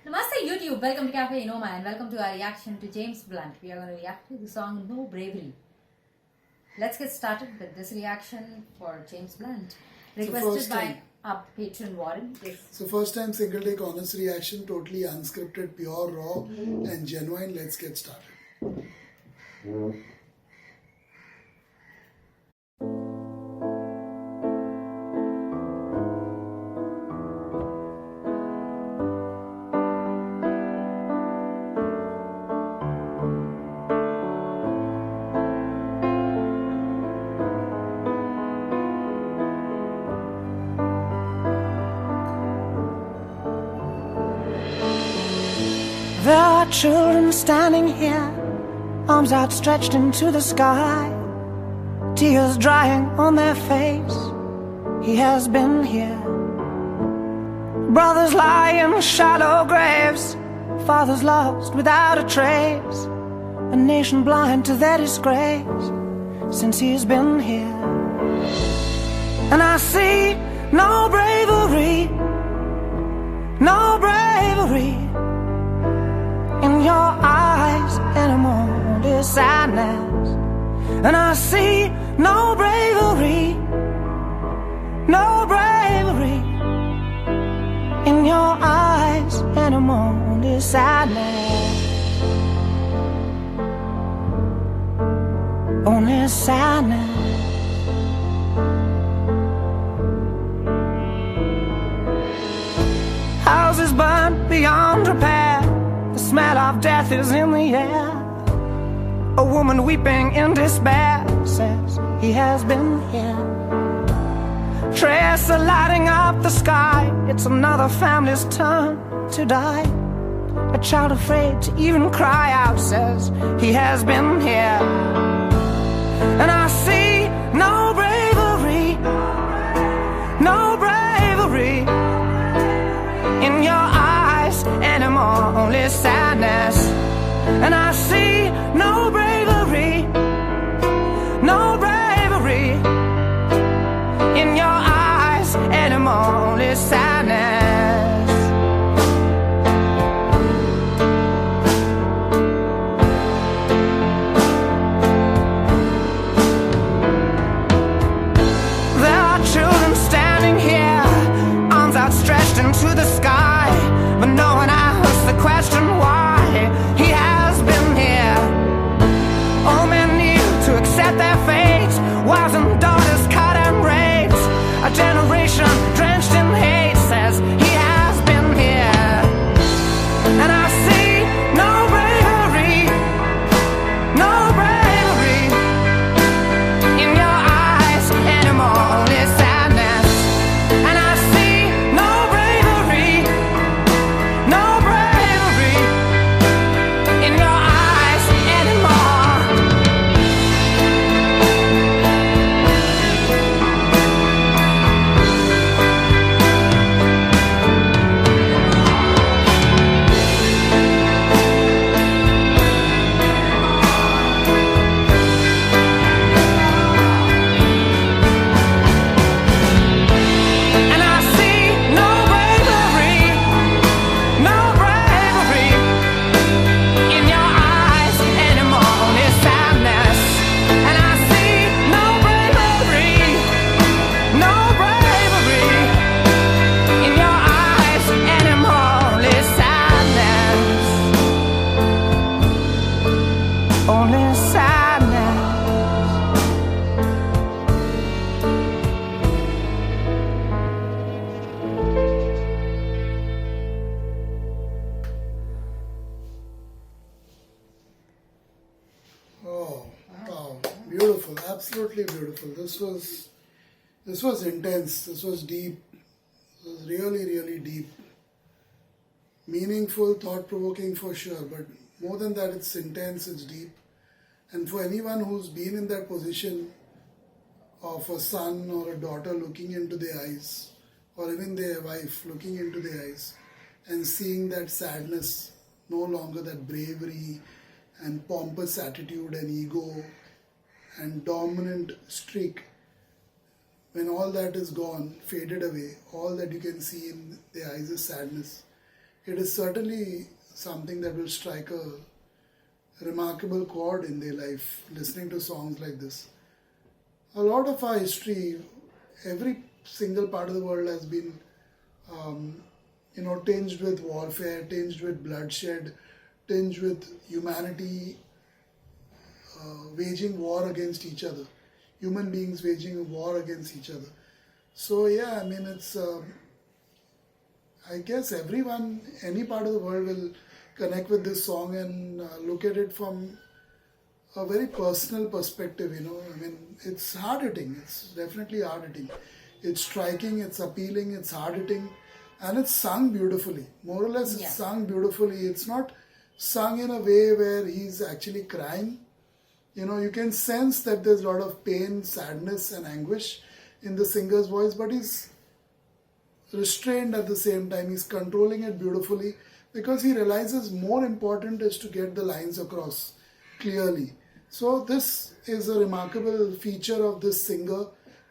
Namaste YouTube, welcome to Cafe Inoma and welcome to our reaction to James Blunt. We are going to react to the song No Bravery. Let's get started with this reaction for James Blunt. Requested by our patron Warren. Yes. So first time single take honest reaction, totally unscripted, pure, raw and genuine. Let's get started. There are children standing here, arms outstretched into the sky, tears drying on their face. He has been here. Brothers lie in shallow graves, fathers lost without a trace, a nation blind to their disgrace since he's been here. And I see no bravery, no bravery in your eyes anymore, only sadness. And I see no bravery, no bravery in your eyes anymore, only sadness, only sadness. Houses burnt beyond repair, the smell of death is in the air. A woman weeping in despair says he has been here. Trails are lighting up the sky, it's another family's turn to die. A child afraid to even cry out says he has been here. And I see no bravery, no bravery in your eyes anymore, only sadness. And I see no bravery, no bravery in your eyes anymore, only sadness. There are children standing here, arms outstretched into the sky, but no one asks the question why he has been here. All men need to accept their fate, wives and daughters cut and raped. A generation drenched in hate says he has been here. And I see no bravery, no bravery in your eyes anymore, only sadness. And I see no bravery, no bravery in your eyes anymore. And I see no bravery, no bravery in your eyes anymore, only sadness. And I see no bravery, no bravery in your eyes anymore, only sadness, only sadness. Oh, wow, beautiful, absolutely beautiful. This was intense. This was deep. This was really deep, meaningful, thought-provoking for sure. But more than that, it's intense. It's deep. And for anyone who's been in that position of a son or a daughter looking into their eyes, or even their wife looking into their eyes and seeing that sadness, no longer that bravery and pompous attitude and ego and dominant streak, when all that is gone, faded away, all that you can see in their eyes is sadness. it is certainly something that will strike a remarkable chord in their life, listening to songs like this. A lot of our history, every single part of the world has been, tinged with warfare, tinged with bloodshed, tinged with humanity waging war against each other. Human beings waging a war against each other. So yeah, I mean, it's, I guess everyone, any part of the world will connect with this song and look at it from a very personal perspective, I mean, it's hard-hitting. It's definitely hard-hitting. It's striking, it's appealing, it's hard-hitting, and it's sung beautifully. More or less, it's sung beautifully. It's not sung in a way where he's actually crying. You can sense that there's a lot of pain, sadness, and anguish in the singer's voice, but he's restrained at the same time. He's controlling it beautifully because he realizes more important is to get the lines across clearly. So this is a remarkable feature of this singer.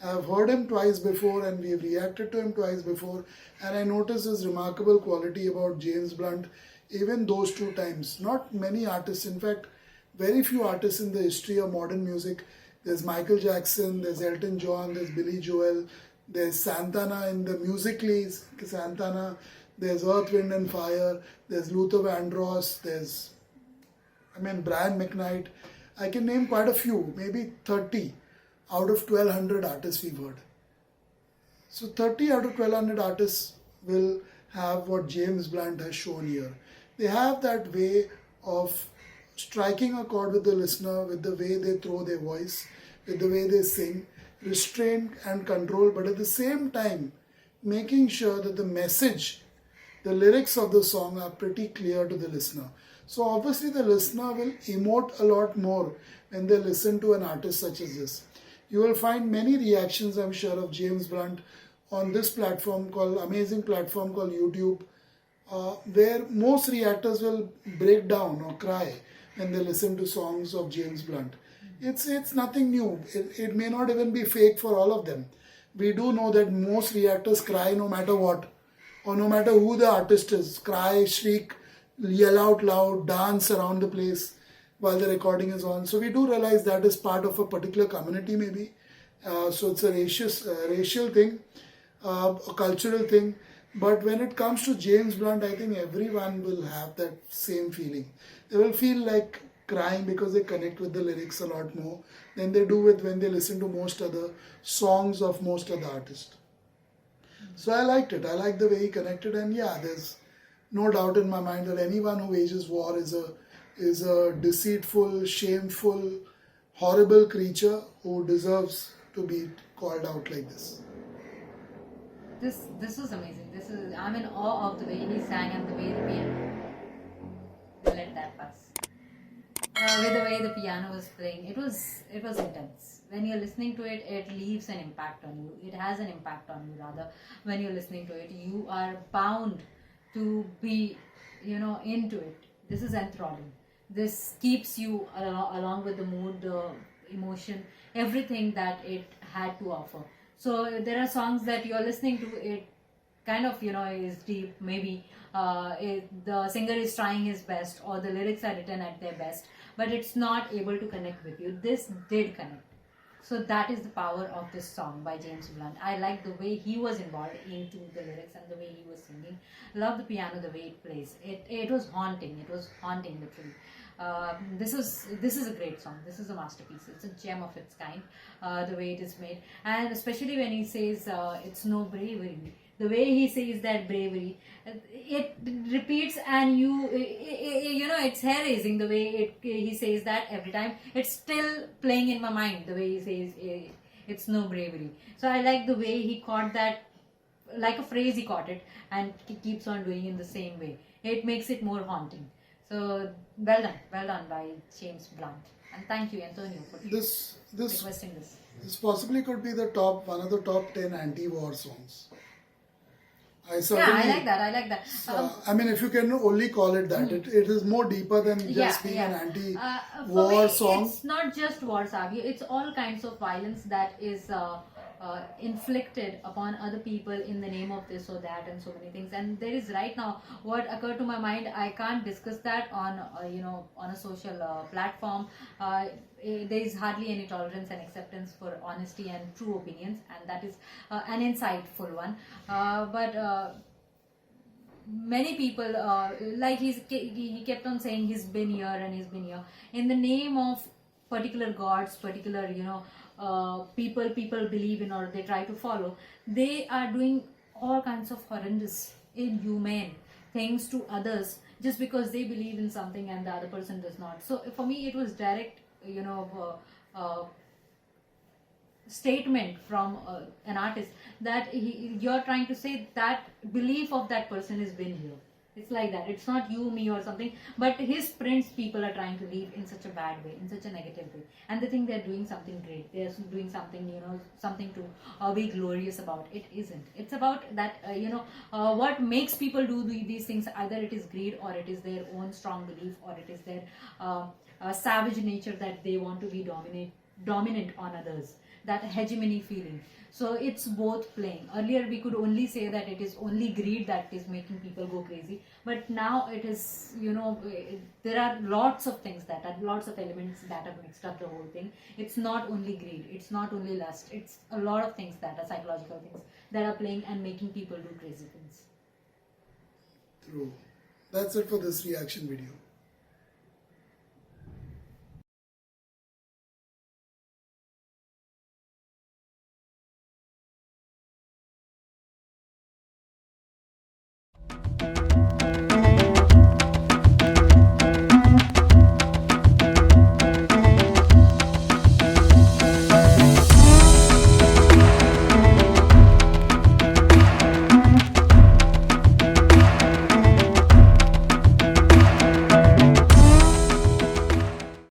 I've heard him twice before and we've reacted to him twice before, and I noticed his remarkable quality about James Blunt even those two times. Not many artists, in fact, very few artists in the history of modern music. There's Michael Jackson, there's Elton John, there's Billy Joel, there's Santana in the Musically, Santana, there's Earth, Wind and Fire, there's Luther Vandross, there's, Brian McKnight. I can name quite a few, maybe 30 out of 1200 artists we've heard. So 30 out of 1200 artists will have what James Blunt has shown here. They have that way of striking a chord with the listener, with the way they throw their voice, with the way they sing, restrained and controlled, but at the same time making sure that the message, the lyrics of the song are pretty clear to the listener. So obviously the listener will emote a lot more when they listen to an artist such as this. You will find many reactions, I'm sure, of James Blunt on this amazing platform called YouTube, where most reactors will break down or cry when they listen to songs of James Blunt. It's nothing new. It may not even be fake for all of them. We do know that most reactors cry no matter what, or no matter who the artist is. Cry, shriek, yell out loud, dance around the place while the recording is on. So we do realize that is part of a particular community maybe. So it's a racial thing, a cultural thing. But when it comes to James Blunt, I think everyone will have that same feeling. They will feel like crying because they connect with the lyrics a lot more than they do with when they listen to most other songs of most other artists. So I liked it. I liked the way he connected, and yeah, there's no doubt in my mind that anyone who wages war is a deceitful, shameful, horrible creature who deserves to be called out like this. This was amazing. I'm in awe of the way he sang and the way the piano. Let that pass. With the way the piano was playing, it was intense. When you're listening to it, it leaves an impact on you. It has an impact on you rather. When you're listening to it, you are bound to be, into it. This is enthralling. This keeps you along with the mood, the emotion, everything that it had to offer. So there are songs that you're listening to, it kind of, is deep, maybe the singer is trying his best or the lyrics are written at their best, but it's not able to connect with you. This did connect. So that is the power of this song by James Blunt. I like the way he was involved into the lyrics and the way he was singing. Love the piano, the way it plays. It was haunting. It was haunting literally. This is a great song. This is a masterpiece. It's a gem of its kind. The way it is made, and especially when he says it's no bravery. The way he says that bravery, it repeats, and it's hair raising. The way he says that every time, it's still playing in my mind. The way he says it's no bravery. So I like the way he caught that, like a phrase he caught it, and he keeps on doing in the same way. It makes it more haunting. So well done by James Blunt, and thank you, Antonio, for requesting this. This possibly could be one of the top 10 anti-war songs. I like that. If you can only call it that, it is more deeper than just being an anti-war song. It's not just war, Savi. It's all kinds of violence that is inflicted upon other people in the name of this or that and so many things. And there is right now what occurred to my mind, I can't discuss that on on a social platform. There is hardly any tolerance and acceptance for honesty and true opinions, and that is an insightful one. But many people, like he kept on saying he's been here and he's been here in the name of particular gods, particular people believe in or they try to follow. They are doing all kinds of horrendous, inhumane things to others just because they believe in something and the other person does not. So for me, it was direct, statement from an artist that you're trying to say that belief of that person has been here. It's like that. It's not you, me, or something. But his prints, people are trying to leave in such a bad way, in such a negative way, and they think they're doing something great. They're doing something, something to be glorious about. It isn't. It's about that, what makes people do these things. Either it is greed, or it is their own strong belief, or it is their savage nature that they want to be dominant on others. That hegemony feeling. So it's both playing. Earlier we could only say that it is only greed that is making people go crazy, but now it is, there are lots of things lots of elements that have mixed up the whole thing. It's not only greed, it's not only lust, it's a lot of things that are psychological things that are playing and making people do crazy things. True. That's it for this reaction video.